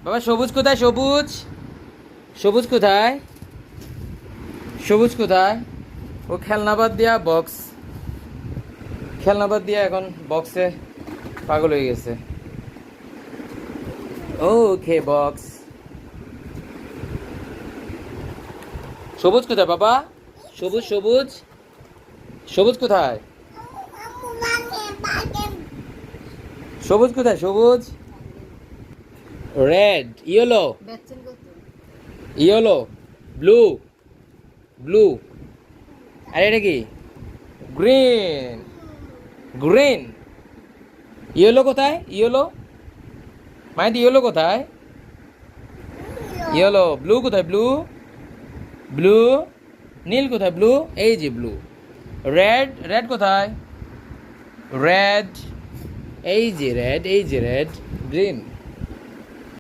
বাবা সবুজ কোথায়? সবুজ সবুজ কোথায়? সবুজ কোথায়? ও খেলনা বাদ দিয়া বক্স, খেলনা বাদ দিয়া এখন বক্সে পাগল হয়ে গেছে। ওকে বক্স। সবুজ কোথায় বাবা? সবুজ সবুজ সবুজ কোথায়? সবুজ কোথায়? সবুজ red, yellow, yellow, blue, blue, আর এটা কি? Green, green. ইয়েলো কোথায়? ইয়েলো মাইদি, ইয়েলো কোথায়? ইয়েলো। ব্লু কোথায়? Blue, blue. নীল কোথায়? ব্লু, এই যে ব্লু। রেড, রেড কোথায়? রেড, এই যে রেড, এই যে রেড। গ্রিন।